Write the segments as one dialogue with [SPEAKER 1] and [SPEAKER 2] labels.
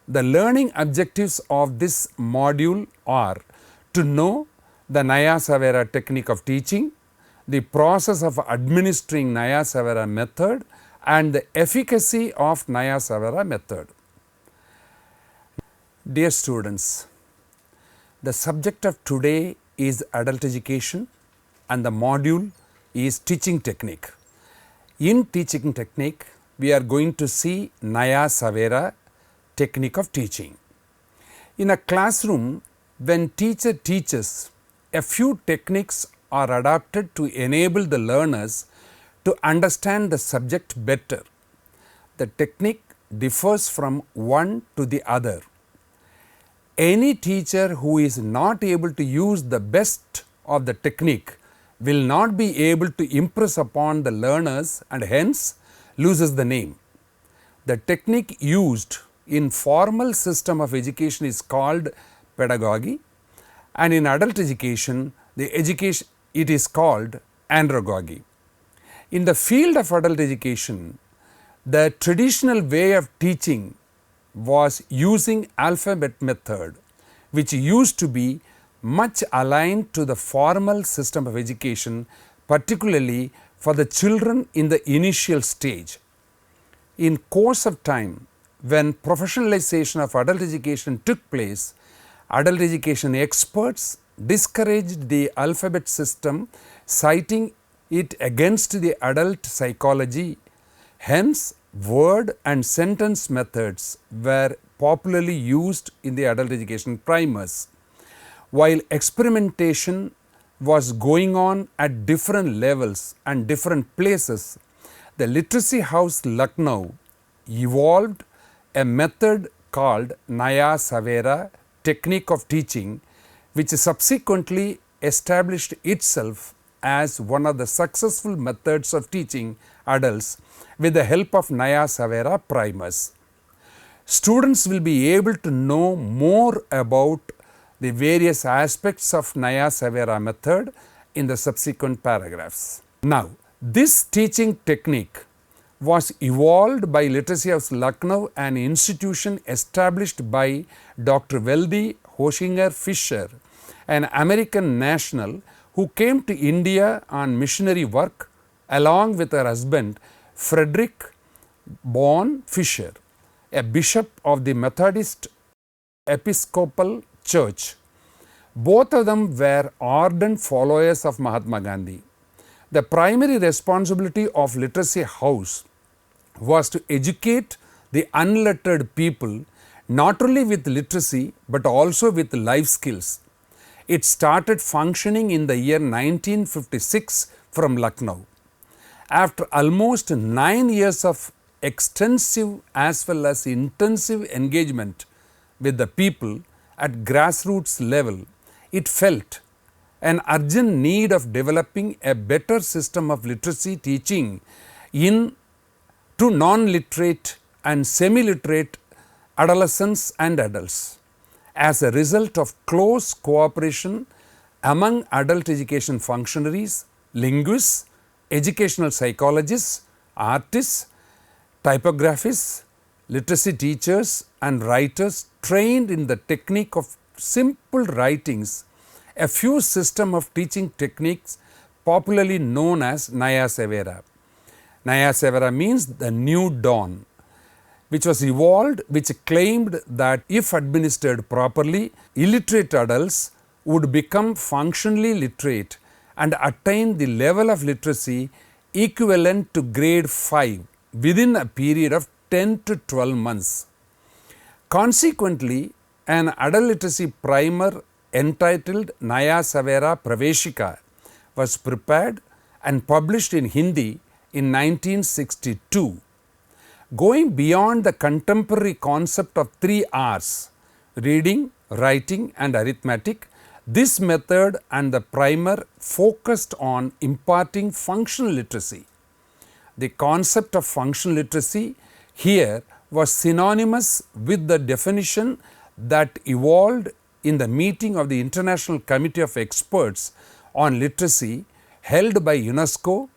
[SPEAKER 1] The learning objectives of this module are to know the Naya Savera technique of teaching, the process of administering Naya Savera method, and the efficacy of Naya Savera method. Dear students, the subject of today is adult education and the module is teaching technique. In teaching technique, we are going to see Naya Savera technique of teaching. In a classroom, when teacher teaches, a few techniques are adopted to enable the learners to understand the subject better. The technique differs from one to the other. Any teacher who is not able to use the best of the technique will not be able to impress upon the learners and hence loses the name. The technique used in formal system of education is called pedagogy, and in adult education it is called andragogy. In the field of adult education, the traditional way of teaching was using alphabet method, which used to be much aligned to the formal system of education, particularly for the children in the initial stage. In course of time, when professionalization of adult education took place, adult education experts discouraged the alphabet system, citing it against the adult psychology. Hence, word and sentence methods were popularly used in the adult education primers. While experimentation was going on at different levels and different places, the Literacy House Lucknow evolved a method called Naya Savera technique of teaching, which subsequently established itself as one of the successful methods of teaching adults with the help of Naya Savera primers. Students will be able to know more about the various aspects of Naya Savera method in the subsequent paragraphs. Now, this teaching technique was evolved by Literacy House Lucknow, an institution established by Dr. Weldy Hoshinger Fisher, an American national who came to India on missionary work along with her husband Frederick Bourne Fisher, a bishop of the Methodist Episcopal Church. Both of them were ardent followers of Mahatma Gandhi. The primary responsibility of Literacy House was to educate the unlettered people not only with literacy but also with life skills. It started functioning in the year 1956 from Lucknow. After almost 9 years of extensive as well as intensive engagement with the people at grassroots level, it felt an urgent need of developing a better system of literacy teaching to non-literate and semi-literate adolescents and adults. As a result of close cooperation among adult education functionaries, linguists, educational psychologists, artists, typographists, literacy teachers and writers trained in the technique of simple writings, a few system of teaching techniques popularly known as Naya Savera. Naya Savera means the new dawn, which was evolved, which claimed that if administered properly, illiterate adults would become functionally literate and attain the level of literacy equivalent to grade 5 within a period of 10 to 12 months. Consequently, an adult literacy primer entitled Naya Savera Praveshika was prepared and published in Hindi in 1962. Going beyond the contemporary concept of 3 R's, reading, writing and arithmetic, this method and the primer focused on imparting functional literacy. The concept of functional literacy here was synonymous with the definition that evolved in the meeting of the International Committee of Experts on Literacy held by UNESCO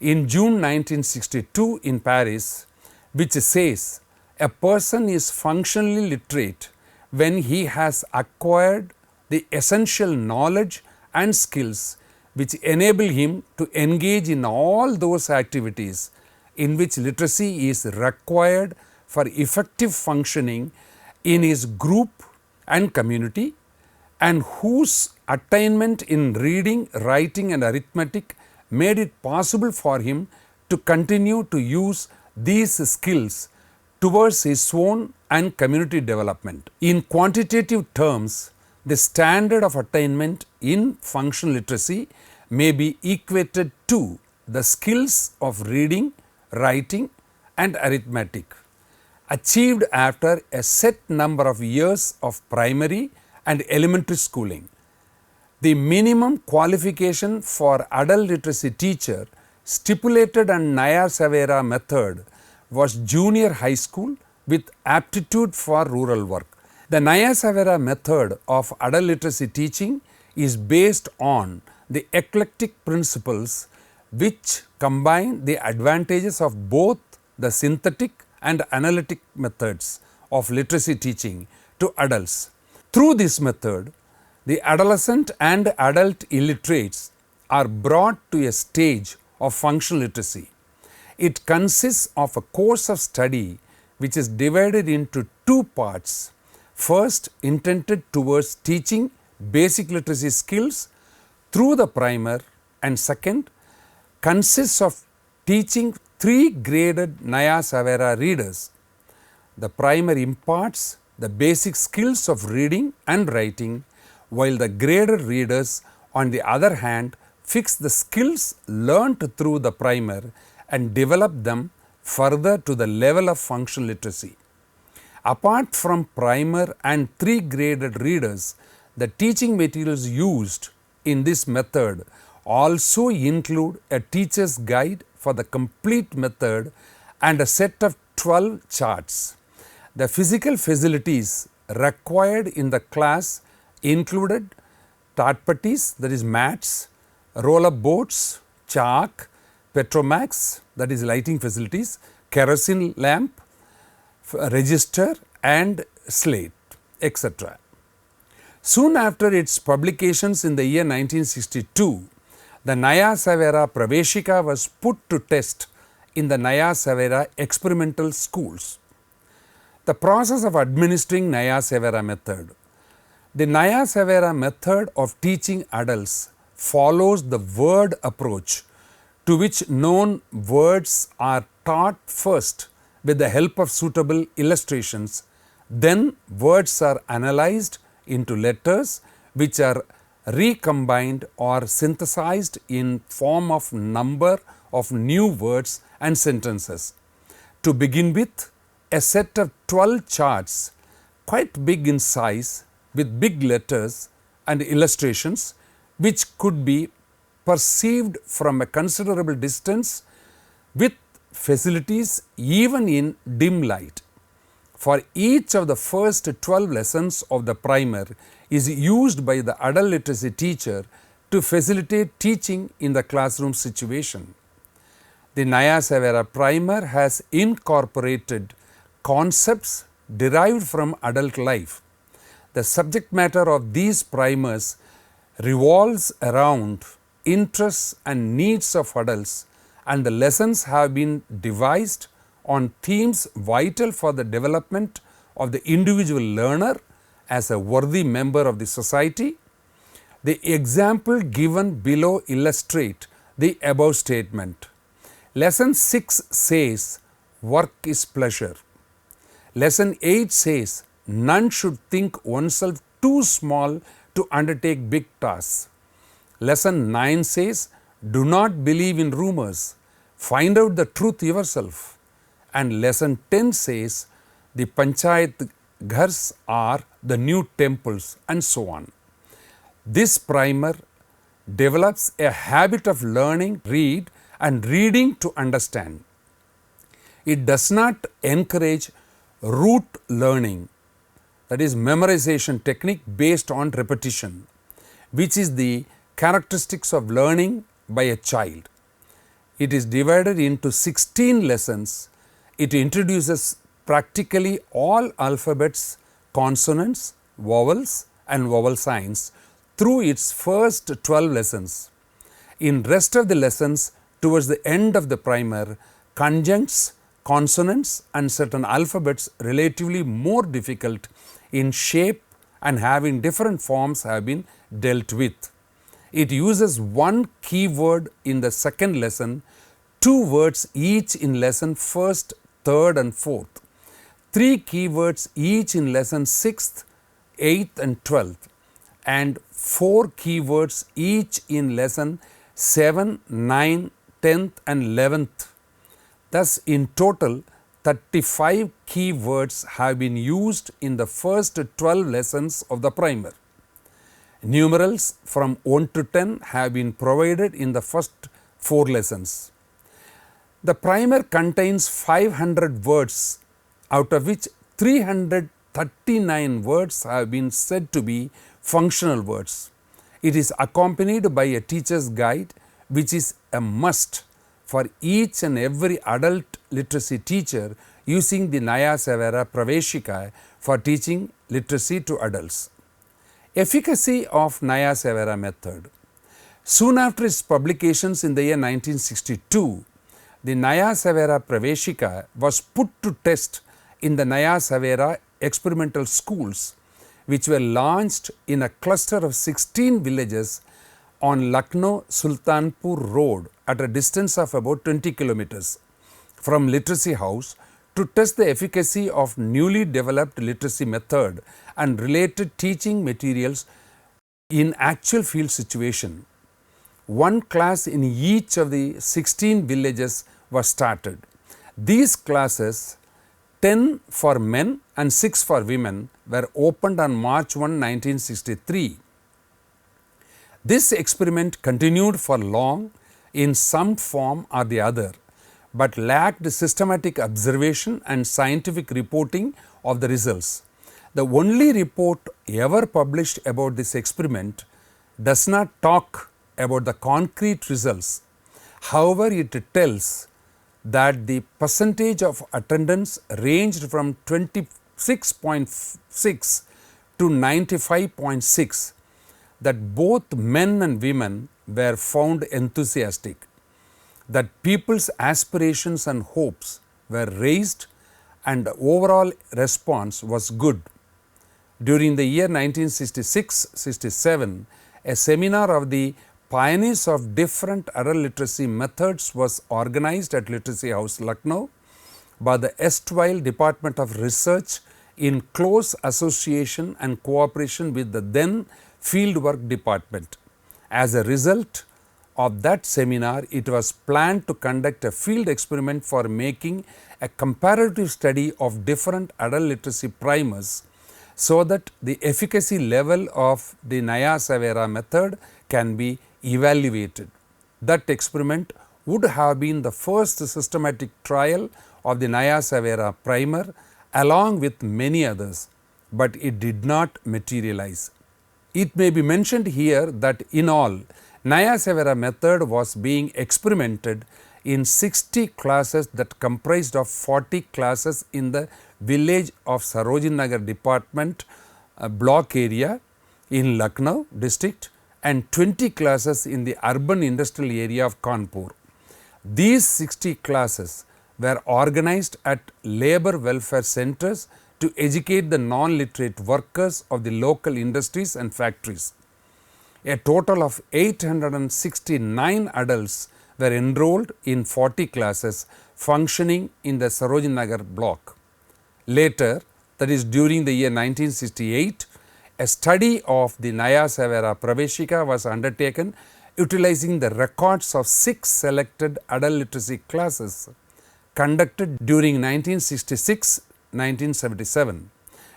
[SPEAKER 1] in June 1962 in Paris, which says a person is functionally literate when he has acquired the essential knowledge and skills which enable him to engage in all those activities in which literacy is required for effective functioning in his group and community, and whose attainment in reading, writing and arithmetic made it possible for him to continue to use these skills towards his own and community development. In quantitative terms, the standard of attainment in functional literacy may be equated to the skills of reading, writing and arithmetic achieved after a set number of years of primary and elementary schooling. The minimum qualification for adult literacy teacher stipulated on Naya Savera method was junior high school with aptitude for rural work. The Naya Savera method of adult literacy teaching is based on the eclectic principles which combine the advantages of both the synthetic and analytic methods of literacy teaching to adults. Through this method, the adolescent and adult illiterates are brought to a stage of functional literacy. It consists of a course of study which is divided into two parts. First, intended towards teaching basic literacy skills through the primer, and second, consists of teaching 3 graded Naya Savera readers. The primer imparts the basic skills of reading and writing, while the graded readers, on the other hand, fix the skills learnt through the primer and develop them further to the level of functional literacy. Apart from primer and 3 graded readers, the teaching materials used in this method also include a teacher's guide for the complete method and a set of 12 charts. The physical facilities required in the class included tartpattis, that is mats, roller boards, chalk, petromax, that is lighting facilities, kerosene lamp, register and slate, etc. Soon after its publications in the year 1962, the Naya Savera Praveshika was put to test in the Naya Savera experimental schools. The process of administering Naya Savera method. The Naya Savera method of teaching adults follows the word approach, to which known words are taught first with the help of suitable illustrations. Then words are analyzed into letters which are recombined or synthesized in form of number of new words and sentences. To begin with, a set of 12 charts, quite big in size, with big letters and illustrations, which could be perceived from a considerable distance with facilities even in dim light. For each of the first 12 lessons of the primer is used by the adult literacy teacher to facilitate teaching in the classroom situation. The Naya Savera primer has incorporated concepts derived from adult life. The subject matter of these primers revolves around interests and needs of adults, and the lessons have been devised on themes vital for the development of the individual learner as a worthy member of the society. The example given below illustrate the above statement. Lesson 6 says, work is pleasure. Lesson 8 says, none should think oneself too small to undertake big tasks. Lesson 9 says, do not believe in rumors, find out the truth yourself. And lesson 10 says, the panchayat ghars are the new temples, and so on. This primer develops a habit of learning, read and reading to understand. It does not encourage rote learning, that is memorization technique based on repetition, which is the characteristics of learning by a child. It is divided into 16 lessons. It introduces practically all alphabets, consonants, vowels and vowel signs through its first 12 lessons. In rest of the lessons towards the end of the primer, conjuncts, consonants and certain alphabets relatively more difficult in shape and having different forms have been dealt with. It uses one keyword in the second lesson, two words each in lesson first, third and fourth, three keywords each in lesson 6th, 8th and 12th, and four keywords each in lesson 7, 9, 10th and 11th. Thus, in total, 35 keywords have been used in the first 12 lessons of the primer. Numerals from 1 to 10 have been provided in the first 4 lessons. The primer contains 500 words, out of which 339 words have been said to be functional words. It is accompanied by a teacher's guide, which is a must for each and every adult literacy teacher using the Naya Severa Praveshika for teaching literacy to adults. Efficacy of Naya Severa method. Soon after its publications in the year 1962, the Naya Severa Praveshika was put to test in the Naya Severa experimental schools, which were launched in a cluster of 16 villages on Lucknow Sultanpur Road at a distance of about 20 kilometers from Literacy House to test the efficacy of newly developed literacy method and related teaching materials in actual field situation. One class in each of the 16 villages was started. These classes, 10 for men and 6 for women, were opened on March 1, 1963. This experiment continued for long in some form or the other, but lacked systematic observation and scientific reporting of the results. The only report ever published about this experiment does not talk about the concrete results. However, it tells that the percentage of attendance ranged from 26.6 to 95.6, that both men and women were found enthusiastic, that people's aspirations and hopes were raised and the overall response was good. During the year 1966-67, a seminar of the pioneers of different adult literacy methods was organized at Literacy House, Lucknow by the erstwhile Department of Research in close association and cooperation with the then Fieldwork Department. As a result of that seminar, it was planned to conduct a field experiment for making a comparative study of different adult literacy primers so that the efficacy level of the Naya Severa method can be evaluated. That experiment would have been the first systematic trial of the Naya Severa primer along with many others, but it did not materialize. It may be mentioned here that in all, Naya Severa method was being experimented in 60 classes that comprised of 40 classes in the village of Sarojini Nagar department block area in Lucknow district and 20 classes in the urban industrial area of Kanpur. These 60 classes were organized at labor welfare centers to educate the non-literate workers of the local industries and factories. A total of 869 adults were enrolled in 40 classes functioning in the Sarojini Nagar block. Later, that is during the year 1968, a study of the Naya Severa Praveshika was undertaken utilizing the records of 6 selected adult literacy classes conducted during 1966-1977.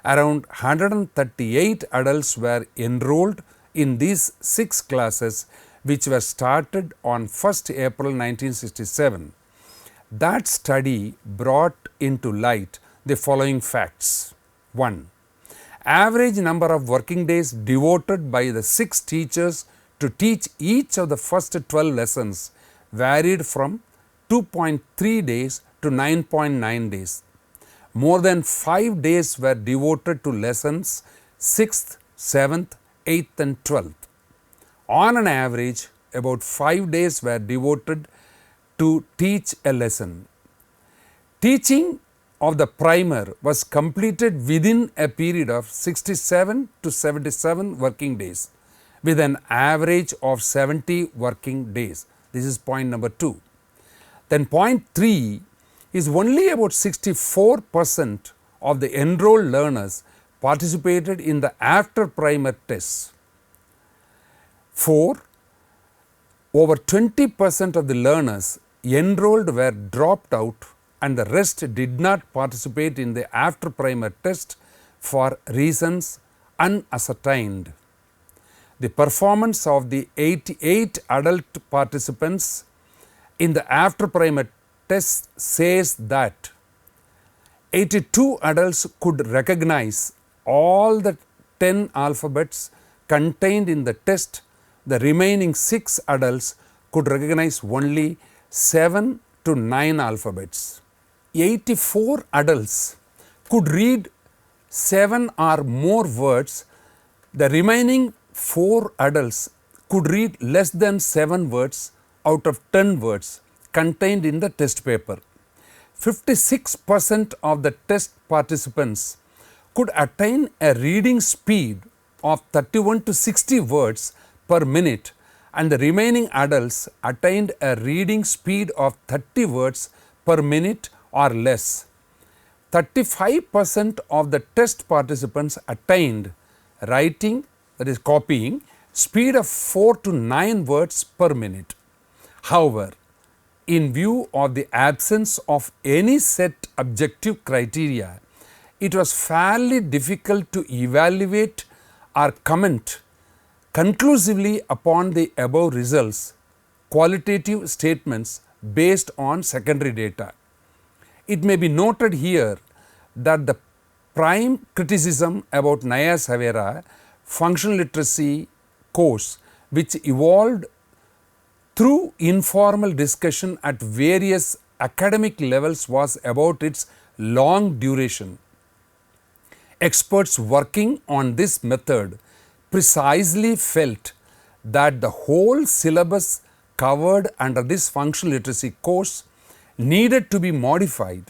[SPEAKER 1] Around 138 adults were enrolled in these 6 classes, which were started on 1st April 1967. That study brought into light the following facts. 1. Average number of working days devoted by the 6 teachers to teach each of the first 12 lessons varied from 2.3 days to 9.9 days. more than 5 days were devoted to lessons 6th, 7th, 8th and 12th. On an average, about 5 days were devoted to teach a lesson. Teaching of the primer was completed within a period of 67 to 77 working days with an average of 70 working days. This is point number 2. Then point 3 is only about 64% of the enrolled learners participated in the after primer tests. 4. Over 20% of the learners enrolled were dropped out and the rest did not participate in the after primer test for reasons unascertained. The performance of the 88 adult participants in the after primer test says that 82 adults could recognize all the 10 alphabets contained in the test. The remaining 6 adults could recognize only 7 to 9 alphabets. 84 adults could read 7 or more words. The remaining 4 adults could read less than 7 words out of 10 words contained in the test paper. 56% of the test participants could attain a reading speed of 31 to 60 words per minute and the remaining adults attained a reading speed of 30 words per minute or less. 35% of the test participants attained writing, that is copying, speed of 4 to 9 words per minute. However, in view of the absence of any set objective criteria, it was fairly difficult to evaluate or comment conclusively upon the above results, qualitative statements based on secondary data. It may be noted here that the prime criticism about Naya Savera functional literacy course, which evolved through informal discussion at various academic levels, was about its long duration. Experts working on this method precisely felt that the whole syllabus covered under this functional literacy course needed to be modified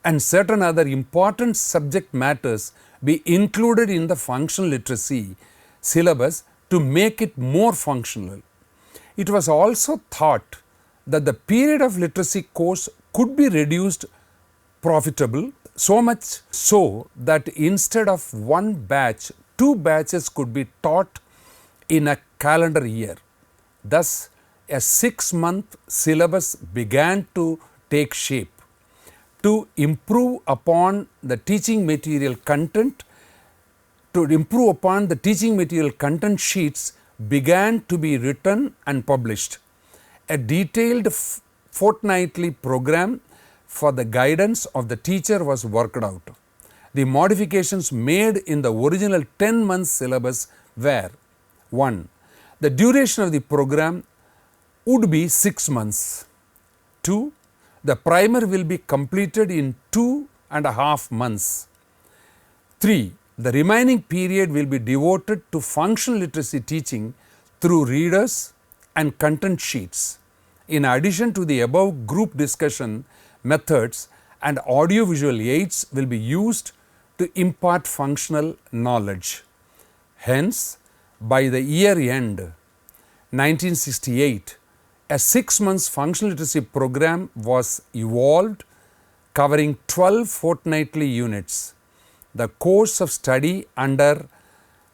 [SPEAKER 1] and certain other important subject matters be included in the functional literacy syllabus to make it more functional. It was also thought that the period of literacy course could be reduced profitable, so much so that instead of one batch, 2 batches could be taught in a calendar year. Thus, a 6-month syllabus began to take shape. To improve upon the teaching material content, sheets began to be written and published. A detailed fortnightly program for the guidance of the teacher was worked out. The modifications made in the original 10-month syllabus were: 1. The duration of the program would be 6 months. 2. The primer will be completed in 2.5 months. 3. The remaining period will be devoted to functional literacy teaching through readers and content sheets. In addition to the above, group discussion methods and audiovisual aids will be used to impart functional knowledge. Hence, by the year end 1968, a 6-month functional literacy program was evolved covering 12 fortnightly units. The course of study under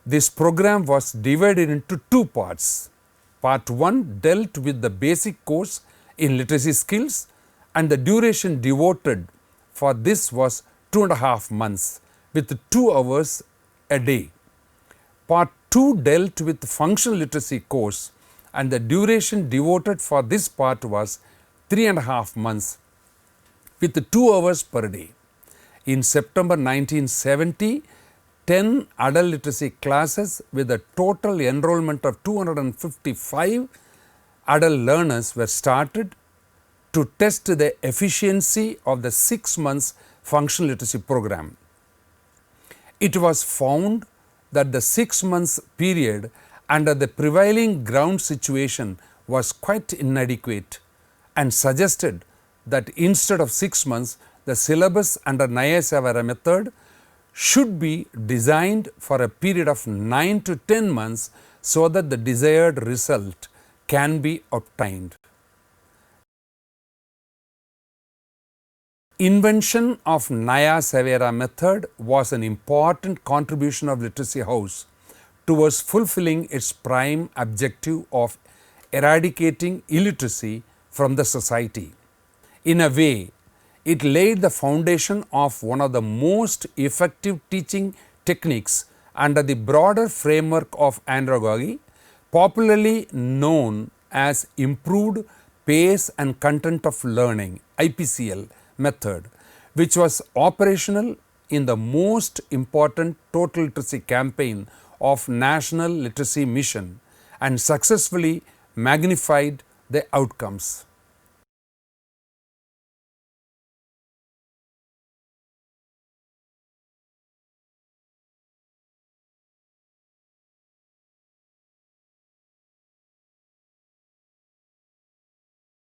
[SPEAKER 1] this program was divided into 2 parts. Part 1 dealt with the basic course in literacy skills and the duration devoted for this was 2.5 months with 2 hours a day. Part 2 dealt with the functional literacy course and the duration devoted for this part was 3.5 months with 2 hours per day. In September 1970, 10 adult literacy classes with a total enrollment of 255 adult learners were started to test the efficiency of the 6 months functional literacy program. It was found that the 6 months period under the prevailing ground situation was quite inadequate and suggested that instead of 6 months, the syllabus under Naya Savera method should be designed for a period of 9 to 10 months so that the desired result can be obtained. Invention of Naya Savera method was an important contribution of Literacy House towards fulfilling its prime objective of eradicating illiteracy from the society. In a way, it laid the foundation of one of the most effective teaching techniques under the broader framework of andragogy, popularly known as Improved Pace and Content of Learning (IPCL) method, which was operational in the most important total literacy campaign of National Literacy Mission and successfully magnified the outcomes.